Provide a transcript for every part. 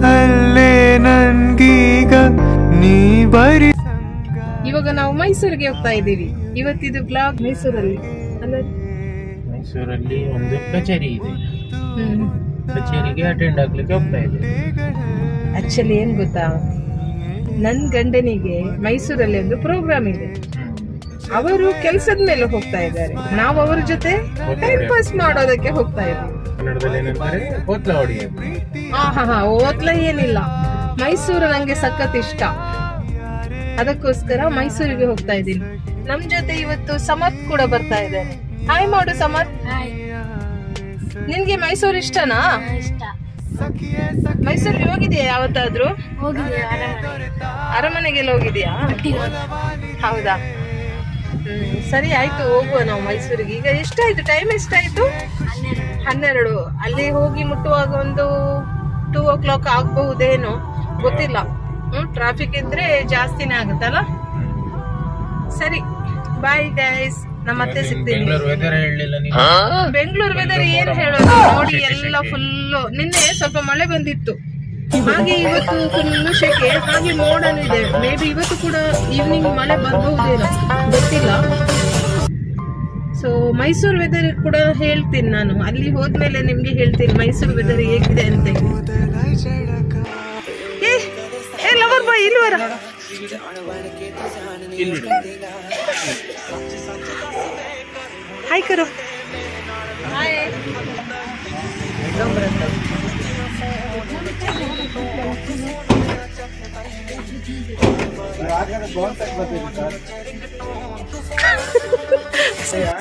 ಅಲ್ಲೇ ನನ್ಗೀಗ ನೀ ಬರಿ. ಇವಾಗ ನಾವು ಮೈಸೂರಿಗೆ ಹೋಗ್ತಾ ಇದ್ದೀವಿ. ಇವತ್ತಿದು ಬ್ಲಾಗ್ ಮೈಸೂರಲ್ಲಿ ಅಲ್ಲ, ಮೈಸೂರಲ್ಲಿ ಒಂದು ಕಚೇರಿ ಇದೆ. ಕಚೇರಿಗೆ ಅಟೆಂಡ್ ಆಗ್ಲಿಕ್ಕೆ ಹೋಗ್ತಾ ಇದೆ. ಆಕ್ಚುಲಿ ಏನ್ ಗೊತ್ತಾ, ನನ್ ಗಂಡನಿಗೆ ಮೈಸೂರಲ್ಲಿ ಒಂದು ಪ್ರೋಗ್ರಾಮ್ ಇದೆ. ಅವರು ಕೆಲ್ಸದ ಮೇಲೆ ಹೋಗ್ತಾ ಇದ್ದಾರೆ, ನಾವು ಅವ್ರ ಜೊತೆ ಟೈಮ್ ಪಾಸ್ ಮಾಡೋದಕ್ಕೆ ಹೋಗ್ತಾ ಇದ್ದೀವಿ. ಕನ್ನಡದಲ್ಲಿ ಏನಂತಾರೆ, ಓತ್ಲ ಹೊಡೆಯೋದು. ಓತ್ಲ ಏನಿಲ್ಲ, ಮೈಸೂರು ನಂಗೆ ಸಖತ್ ಇಷ್ಟ, ಅದಕ್ಕೋಸ್ಕರ ಮೈಸೂರಿಗೆ ಹೋಗ್ತಾ ಇದ್ದೀನಿ. ನಮ್ ಜೊತೆ ಇವತ್ತು ಸಮರ್ಥ್ ಕೂಡ ಬರ್ತಾ ಇದ್ದಾರೆ. ಹಾಯ್ ಮಾಡು ಸಮರ್ಥ್. ನಿನ್ಗೆ ಮೈಸೂರು ಇಷ್ಟನಾ? ಮೈಸೂರಿಗೆ ಹೋಗಿದ್ಯಾ ಯಾವತ್ತಾದ್ರೂ? ಅರಮನೆಗೆಲ್ಲ ಹೋಗಿದ್ಯಾ? ಹೌದಾ, ಸರಿ ಆಯ್ತು, ಹೋಗುವ ನಾವು ಮೈಸೂರಿಗೆ. ಈಗ ಎಷ್ಟಾಯ್ತು, ಟೈಮ್ ಎಷ್ಟಾಯ್ತು? 12. ಅಲ್ಲಿ ಹೋಗಿ ಮುಟ್ಟುವಾಗ ಒಂದು 2 o'clock ಆಗಬಹುದೇನೋ, ಗೊತ್ತಿಲ್ಲ. ಟ್ರಾಫಿಕ್ ಇದ್ರೆ ಜಾಸ್ತಿನೇ ಆಗುತ್ತಲ್ಲ. ಸರಿ, ಬಾಯ್ ಗೈಸ್, ನಮ್ಮ ಮತ್ತೆ ಸಿಗ್ತೀನಿ. ಬೆಂಗಳೂರು ವೆದರ್ ಏನ್ ಹೇಳೋದು ನೋಡಿ, ಎಲ್ಲ ಫುಲ್ಲು. ನಿನ್ನೆ ಸ್ವಲ್ಪ ಮಳೆ ಬಂದಿತ್ತು, ಹಾಗೆ ಇವತ್ತು ಫುಲ್ಲು ಶೆಕೆ, ಹಾಗೆ ಮೋಡನು ಇದೆ. ಮೇ ಬಿ ಇವತ್ತು ಕೂಡ ಈವ್ನಿಂಗ್ ಮಳೆ ಬರ್ಬಹುದೇನೋ, ಗೊತ್ತಿಲ್ಲ. ಸೊ ಮೈಸೂರು ವೆದರ್ ಕೂಡ ಹೇಳ್ತೀನಿ ನಾನು, ಅಲ್ಲಿ ಹೋದ್ಮೇಲೆ ನಿಮ್ಗೆ ಹೇಳ್ತೀನಿ ಮೈಸೂರು ವೆದರ್ ಹೇಗಿದೆ ಅಂತ ಹೇಳಿ. ಏ ಲವರ್ ಬಾಯ್, ಇಲ್ಲಿ ಬರ. ಹಾಯ್ ಕರೋ. ಹಾಯ್.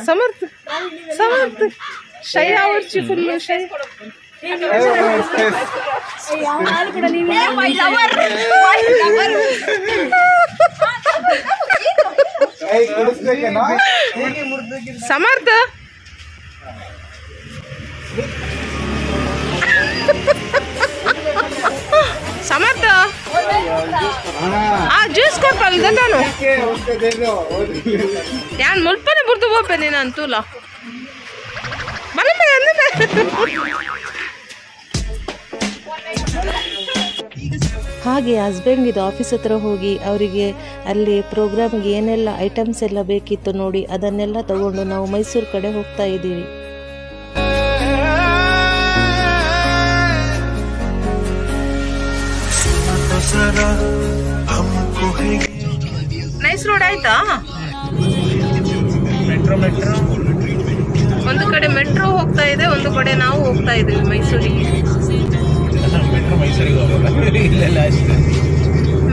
ಸಮರ್ಥ ಸಮರ್ಥ ಶೈ ಅವರ್ಚಿ ಫುಲ್ಲು ಶೈ. ಸಮರ್ಥ ಸಮರ್ಥ ಜ್ಯೂಸ್ ಕೊಟ್ಟಲ್ಲ ನಾನು ಯಾನ್ ಮುಲ್ಪನೆ ಬುರ್ದು ಹೋಗ್ಬೇನೆ ನಾನು ತೂಲ ಬಲಮೆ ಹಾಗೆ ಹಸ್ಬೆಂಡ್ ಆಫೀಸ್ ಹತ್ರ ಹೋಗಿ ಅವರಿಗೆ ಅಲ್ಲಿ ಪ್ರೋಗ್ರಾಮ್ಗೆ ಏನೆಲ್ಲ ಐಟಮ್ಸ್ ಎಲ್ಲ ಬೇಕಿತ್ತು ನೋಡಿ, ಅದನ್ನೆಲ್ಲ ತಗೊಂಡು ನಾವು ಮೈಸೂರು ಕಡೆ ಹೋಗ್ತಾ ಇದ್ದೀವಿ. ನೈಸ್ ರೋಡ್ ಆಯ್ತಾ? ಮೆಟ್ರೋ ಒಂದು ಕಡೆ ಮೆಟ್ರೋ ಹೋಗ್ತಾ ಇದೆ, ಒಂದು ಕಡೆ ನಾವು ಹೋಗ್ತಾ ಇದ್ದೀವಿ ಮೈಸೂರಿಗೆ.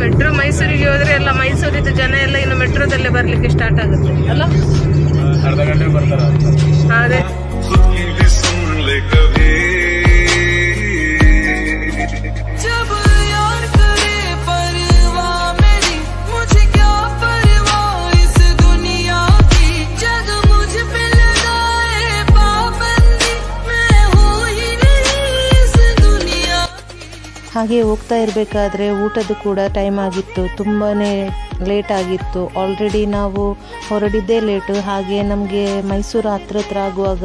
ಮೆಟ್ರೋ ಮೈಸೂರಿಗೆ ಹೋದ್ರೆ ಎಲ್ಲ ಮೈಸೂರಿದ ಜನ ಎಲ್ಲ ಇನ್ನು ಮೆಟ್ರೋದಲ್ಲೇ ಬರ್ಲಿಕ್ಕೆ ಸ್ಟಾರ್ಟ್ ಆಗುತ್ತೆ ಅಲ್ಲ, ಅರ್ಧ ಗಂಟೆ ಬರ್ತಾರ. ಅದೇ ಹಾಗೆ ಹೋಗ್ತಾ ಇರಬೇಕಾದ್ರೆ ಊಟದ ಕೂಡ ಟೈಮ್ ಆಗಿತ್ತು, ತುಂಬಾ ಲೇಟ್ ಆಗಿತ್ತು. ಆಲ್ರೆಡಿ ನಾವು ಹೊರಡಿದ್ದೇ ಲೇಟು. ಹಾಗೆ ನಮಗೆ ಮೈಸೂರು ಹತ್ರ ಆಗುವಾಗ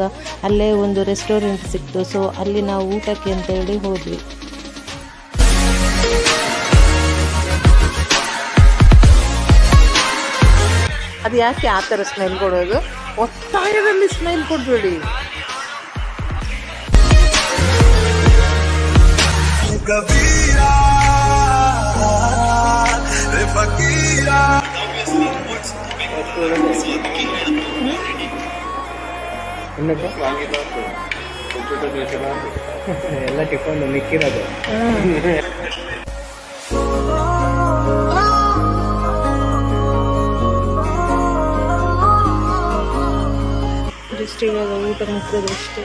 ಅಲ್ಲೇ ಒಂದು ರೆಸ್ಟೋರೆಂಟ್ ಸಿಕ್ತು, ಸೊ ಅಲ್ಲಿ ನಾವು ಊಟಕ್ಕೆ ಅಂತ ಹೇಳಿ ಹೋದ್ವಿ. ಅದು ಯಾಕೆ ಆ ಥರ ಸ್ಮೈಲ್ ಕೊಡೋದು? ಒತ್ತಾಯದಲ್ಲಿ ಸ್ಮೈಲ್ ಕೊಡ್ಬೇಡಿ. ಎಲ್ಲ ಟಿಫನ್ ಮಿಕ್ಕಿರೋದು. ಜಸ್ಟ್ ಇವಾಗ ಊಟ ಮುಗಿಸೋದು ಅಷ್ಟೇ.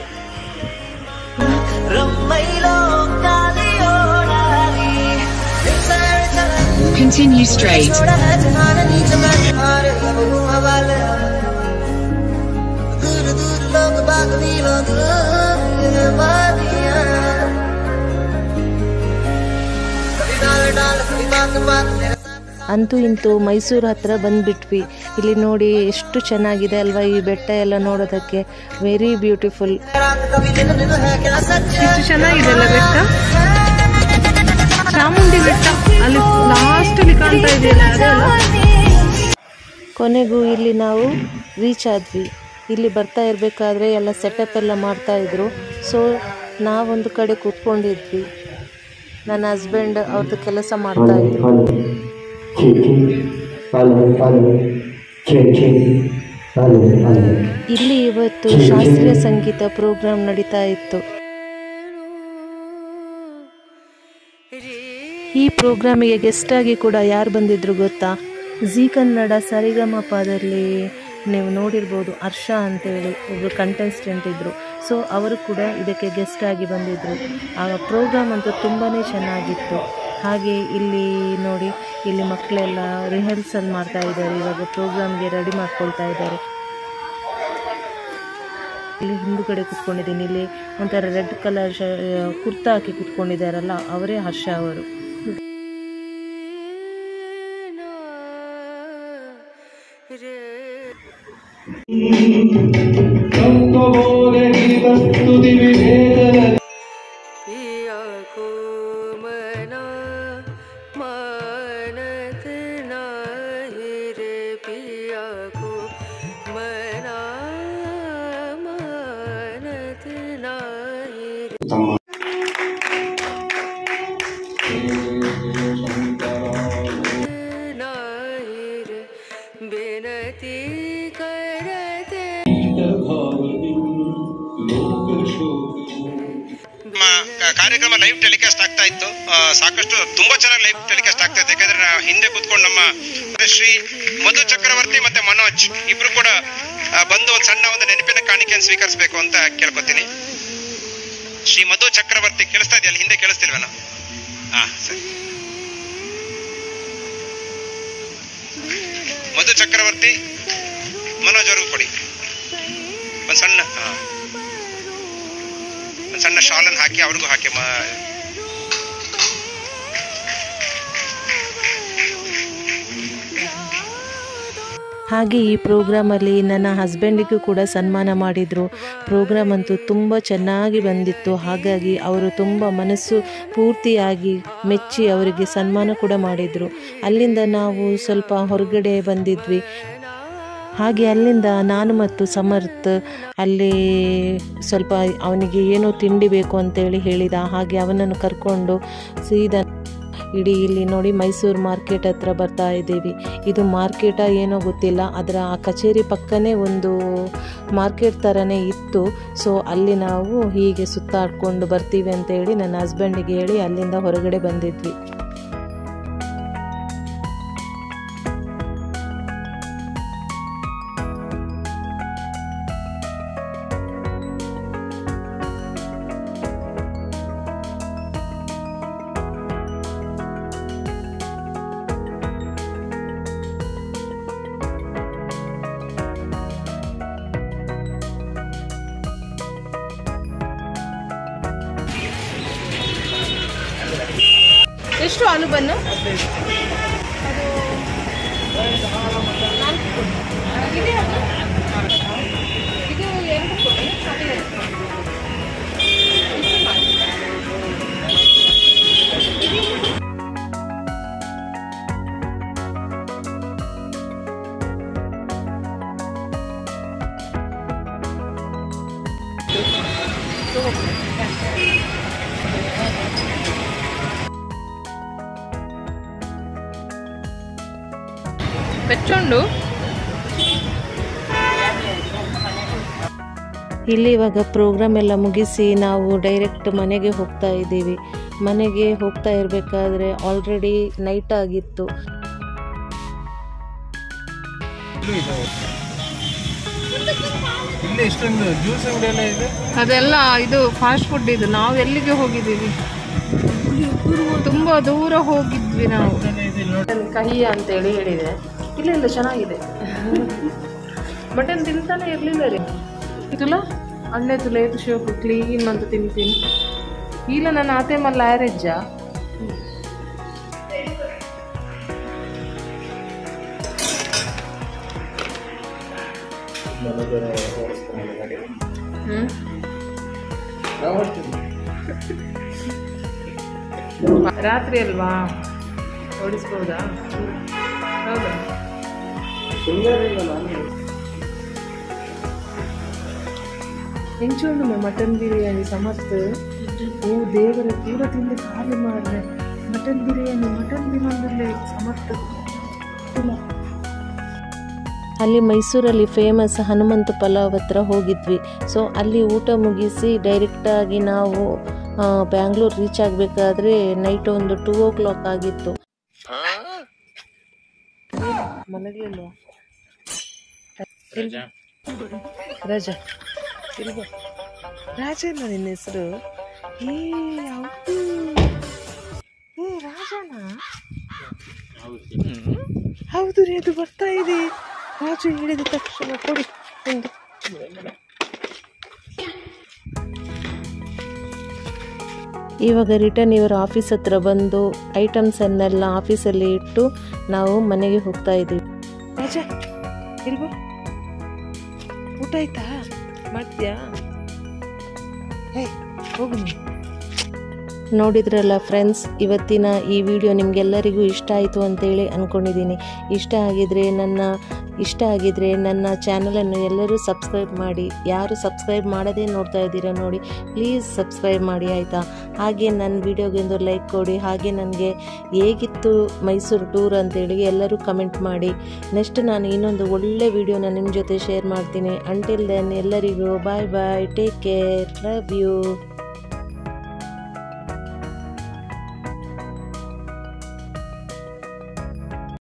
Continue straight. ಅಂತೂ ಇಂತೂ ಮೈಸೂರು ಹತ್ರ ಬಂದುಬಿಟ್ವಿ. ಇಲ್ಲಿ ನೋಡಿ ಎಷ್ಟು ಚೆನ್ನಾಗಿದೆ ಅಲ್ವಾ ಈ ಬೆಟ್ಟ ಎಲ್ಲ ನೋಡೋದಕ್ಕೆ, ವೆರಿ ಬ್ಯೂಟಿಫುಲ್. ಎಷ್ಟು ಚೆನ್ನಾಗಿದೆ ಅಲ್ಲ ಬೆಟ್ಟ, ಚಾಮುಂಡಿ ಬೆಟ್ಟ ಅಲ್ಲಿ ಲಾಸ್ಟ್ ಅಲ್ಲಿ ಕಾಣ್ತಾ ಇದೆಯಲ್ಲ ಅದೆಲ್ಲ. ಕೊನೆಗೂ ಇಲ್ಲಿ ನಾವು ರೀಚ್ ಆದ್ವಿ. ಇಲ್ಲಿ ಬರ್ತಾ ಇರಬೇಕಾದ್ರೆ ಎಲ್ಲ ಸೆಟಪ್ ಎಲ್ಲ ಮಾಡ್ತಾಯಿದ್ರು. ಸೊ ನಾವೊಂದು ಕಡೆ ಕೂತ್ಕೊಂಡಿದ್ವಿ. ನನ್ನ ಹಸ್ಬೆಂಡ್ ಅವ್ರದ್ದು ಕೆಲಸ ಮಾಡ್ತಾಯಿದ್ರು. ಇಲ್ಲಿ ಇವತ್ತು ಶಾಸ್ತ್ರೀಯ ಸಂಗೀತ ಪ್ರೋಗ್ರಾಮ್ ನಡೀತಾ ಇತ್ತು. ಈ ಪ್ರೋಗ್ರಾಮಿಗೆ ಗೆಸ್ಟ್ ಆಗಿ ಕೂಡ ಯಾರು ಬಂದಿದ್ರು ಗೊತ್ತಾ? ಜೀ ಕನ್ನಡ ಸರಿಗಮಪದಲ್ಲಿ ನೀವು ನೋಡಿರ್ಬೋದು, ಹರ್ಷ ಅಂತೇಳಿ ಒಬ್ಬರು ಕಂಟೆಸ್ಟೆಂಟ್ ಇದ್ದರು. ಸೊ ಅವರು ಕೂಡ ಇದಕ್ಕೆ ಗೆಸ್ಟ್ ಆಗಿ ಬಂದಿದ್ದರು. ಆ ಪ್ರೋಗ್ರಾಮ್ ಅಂತೂ ತುಂಬಾ ಚೆನ್ನಾಗಿತ್ತು. ಹಾಗೆ ಇಲ್ಲಿ ನೋಡಿ, ಇಲ್ಲಿ ಮಕ್ಕಳೆಲ್ಲ ರಿಹರ್ಸಲ್ ಮಾಡ್ತಾ ಇದ್ದಾರೆ, ಇವಾಗ ಪ್ರೋಗ್ರಾಮ್ಗೆ ರೆಡಿ ಮಾಡ್ಕೊಳ್ತಾ ಇದ್ದಾರೆ. ಇಲ್ಲಿ ಹಿಂದುಗಡೆ ಕೂತ್ಕೊಂಡಿದ್ದೀನಿ. ಇಲ್ಲಿ ಒಂಥರ ರೆಡ್ ಕಲರ್ ಕುರ್ತಾ ಹಾಕಿ ಕೂತ್ಕೊಂಡಿದ್ದಾರಲ್ಲ, ಅವರೇ ಹರ್ಷ ಅವರು. ಕಾರ್ಯಕ್ರಮ ಲೈವ್ ಟೆಲಿಕಾಸ್ಟ್ ಆಗ್ತಾ ಇತ್ತು. ಸಾಕಷ್ಟು ತುಂಬಾ ಚೆನ್ನಾಗಿ ಲೈವ್ ಟೆಲಿಕಾಸ್ಟ್ ಆಗ್ತಾ ಇತ್ತು. ಯಾಕಂದ್ರೆ ಹಿಂದೆ ಕೂತ್ಕೊಂಡು ನಮ್ಮ ಶ್ರೀ ಮಧು ಚಕ್ರವರ್ತಿ ಮತ್ತೆ ಮನೋಜ್ ಇಬ್ರು ಕೂಡ ಬಂದು ಒಂದು ಸಣ್ಣ ಒಂದು ನೆನಪಿನ ಕಾಣಿಕೆಯನ್ನು ಸ್ವೀಕರಿಸಬೇಕು ಅಂತ ಕೇಳ್ಕೊತೀನಿ. ಶ್ರೀ ಮಧು ಚಕ್ರವರ್ತಿ ಕೇಳಿಸ್ತಾ ಇದೆಯಲ್ಲ, ಹಿಂದೆ ಕೇಳಿಸ್ತಿಲ್ವೇನೋ? ಸರಿ. ಮಧು ಚಕ್ರವರ್ತಿ ಮನೋಜ್ ಅವ್ರಿಗೂ ಕೊಡಿ ಒಂದು ಸಣ್ಣ ಶಾಲನ್ನು ಹಾಕಿ, ಅವ್ರಿಗೂ ಹಾಕಿ. ಹಾಗೆ ಈ ಪ್ರೋಗ್ರಾಮಲ್ಲಿ ನನ್ನ ಹಸ್ಬೆಂಡಿಗೂ ಕೂಡ ಸನ್ಮಾನ ಮಾಡಿದರು. ಪ್ರೋಗ್ರಾಮ್ ಅಂತೂ ತುಂಬ ಚೆನ್ನಾಗಿ ಬಂದಿತ್ತು. ಹಾಗಾಗಿ ಅವರು ತುಂಬ ಮನಸ್ಸು ಪೂರ್ತಿಯಾಗಿ ಮೆಚ್ಚಿ ಅವರಿಗೆ ಸನ್ಮಾನ ಕೂಡ ಮಾಡಿದರು. ಅಲ್ಲಿಂದ ನಾವು ಸ್ವಲ್ಪ ಹೊರಗಡೆ ಬಂದಿದ್ವಿ. ಹಾಗೆ ಅಲ್ಲಿಂದ ನಾನು ಮತ್ತು ಸಮರ್ಥ್ ಅಲ್ಲಿ ಸ್ವಲ್ಪ ಅವನಿಗೆ ಏನೋ ತಿಂಡಿ ಬೇಕು ಅಂತೇಳಿ ಹೇಳಿದ. ಹಾಗೆ ಅವನನ್ನು ಕರ್ಕೊಂಡು ಸೀದಾ ಇಡೀ ಇಲ್ಲಿ ನೋಡಿ ಮೈಸೂರು ಮಾರ್ಕೆಟ್ ಹತ್ರ ಬರ್ತಾ ಇದ್ದೀವಿ. ಇದು ಮಾರ್ಕೆಟಾ ಏನೋ ಗೊತ್ತಿಲ್ಲ, ಅದರ ಆ ಕಚೇರಿ ಪಕ್ಕನೇ ಒಂದು ಮಾರ್ಕೆಟ್ ಥರನೇ ಇತ್ತು. ಸೊ ಅಲ್ಲಿ ನಾವು ಹೀಗೆ ಸುತ್ತಾಡ್ಕೊಂಡು ಬರ್ತೀವಿ ಅಂತೇಳಿ ನನ್ನ ಹಸ್ಬೆಂಡಿಗೆ ಹೇಳಿ ಅಲ್ಲಿಂದ ಹೊರಗಡೆ ಬಂದಿದ್ವಿ. ಎಷ್ಟು ಆಲೂ ಬನ್ನು? ಇದು 2 ಕೊಡಿ. ಬೆಚ್ಚೊಂಡು ಇಲ್ಲಿ ಇವಾಗ ಪ್ರೋಗ್ರಾಮ್ ಎಲ್ಲ ಮುಗಿಸಿ ನಾವು ಡೈರೆಕ್ಟ್ ಮನೆಗೆ ಹೋಗ್ತಾ ಇದ್ದೀವಿ. ಮನೆಗೆ ಹೋಗ್ತಾ ಇರಬೇಕಾದ್ರೆ ಆಲ್ರೆಡಿ ನೈಟ್ ಆಗಿತ್ತು. ಅದೆಲ್ಲ ಇದು ಫಾಸ್ಟ್ ಫುಡ್. ಇದು ನಾವು ಎಲ್ಲಿಗೆ ಹೋಗಿದ್ದೀವಿ? ತುಂಬಾ ದೂರ ಹೋಗಿದ್ವಿ ನಾವು. ಕಹಿ ಅಂತೇಳಿ ಹೇಳಿದೆ. ಇಲ್ಲ ಚೆನ್ನಾಗಿದೆ. ಮಟನ್ ತಿಂತಾನೆ ಇರಲಿಲ್ಲ ರೀ. ತುಲ ಅಣ್ಣೆ ತುಲ ಇದು ಶೋಕು ಕ್ಲೀನ್ ಅಂತ ತಿಂತೀನಿ. ಇಲ್ಲ ನನ್ನ ಆತೆ ಮಲ್ಲ ಆ್ಯಾರೇಜ ರಾತ್ರಿ ಅಲ್ವಾ ಓಡಿಸ್ಬೋದಾ? ಹೌದಾ? ಹೆಂಚೋಂಡು ಮಟನ್ ಬಿರಿಯಾನಿ ಸಮರ್ಥ ಓ ದೇವರ ಪೂರ ತಿಂದು ಖಾಲಿ ಮಾಡಿದೆ. ಮಟನ್ ಬಿರಿಯಾನಿ ಸಮರ್ಥ. ಅಲ್ಲಿ ಮೈಸೂರಲ್ಲಿ ಫೇಮಸ್ ಹನುಮಂತ ಪಲಾವ್ ಹತ್ರ ಹೋಗಿದ್ವಿ. ಸೊ ಅಲ್ಲಿ ಊಟ ಮುಗಿಸಿ ಡೈರೆಕ್ಟಾಗಿ ನಾವು ಬ್ಯಾಂಗ್ಳೂರು ರೀಚ್ ಆಗಬೇಕಾದ್ರೆ ನೈಟ್ ಒಂದು 2 o'clock ಆಗಿತ್ತು. ಮಲಗಲಿಲ್ವಾ ರಾಜ? ರಾಜನ ನಿನ್ನ ಹೆಸರು? ಏ ರಾಜನಾ? ಹೌದು ರೀ, ಅದು ಬರ್ತಾ ಇದೆ. ರಾಜು ಹೇಳಿದ ತಕ್ಷಣ ಕೊಡಿ ಒಂದು. ಇವಾಗ ರಿಟರ್ನ್ ಇವರ ಆಫೀಸ್ ಹತ್ರ ಬಂದು ಐಟಮ್ಸನ್ನೆಲ್ಲ ಆಫೀಸಲ್ಲಿ ಇಟ್ಟು ನಾವು ಮನೆಗೆ ಹೋಗ್ತಾ ಇದ್ದೀವಿ. ರಾಜ ಇಲ್ವಾ? ಊಟ ಆಯ್ತಾ? ಮಾಡ್ತೀಯಾ? ಹೋಗು. ನೋಡಿದ್ರಲ್ಲ ಫ್ರೆಂಡ್ಸ್, ಇವತ್ತಿನ ಈ ವಿಡಿಯೋ ನಿಮಗೆಲ್ಲರಿಗೂ ಇಷ್ಟ ಆಯಿತು ಅಂತೇಳಿ ಅಂದ್ಕೊಂಡಿದ್ದೀನಿ. ಇಷ್ಟ ಆಗಿದ್ರೆ ನನ್ನ ಚಾನಲನ್ನು ಎಲ್ಲರೂ ಸಬ್ಸ್ಕ್ರೈಬ್ ಮಾಡಿ. ಯಾರು ಸಬ್ಸ್ಕ್ರೈಬ್ ಮಾಡದೇ ನೋಡ್ತಾ ಇದ್ದೀರಾ ನೋಡಿ, ಪ್ಲೀಸ್ ಸಬ್ಸ್ಕ್ರೈಬ್ ಮಾಡಿ ಆಯಿತಾ. ಹಾಗೆ ನನ್ನ ವಿಡಿಯೋಗೆ ಒಂದು ಲೈಕ್ ಕೊಡಿ. ಹಾಗೆ ನನಗೆ ಹೇಗಿತ್ತು ಮೈಸೂರು ಟೂರ್ ಅಂತೇಳಿ ಎಲ್ಲರೂ ಕಮೆಂಟ್ ಮಾಡಿ. ನೆಕ್ಸ್ಟ್ ನಾನು ಇನ್ನೊಂದು ಒಳ್ಳೆ ವಿಡಿಯೋನ ನಿಮ್ಮ ಜೊತೆ ಶೇರ್ ಮಾಡ್ತೀನಿ. ಅಂಟಿಲ್ ದೆನ್ ಎಲ್ಲರಿಗೂ ಬಾಯ್ ಬಾಯ್, ಟೇಕ್ ಕೇರ್, ಲವ್ ಯು.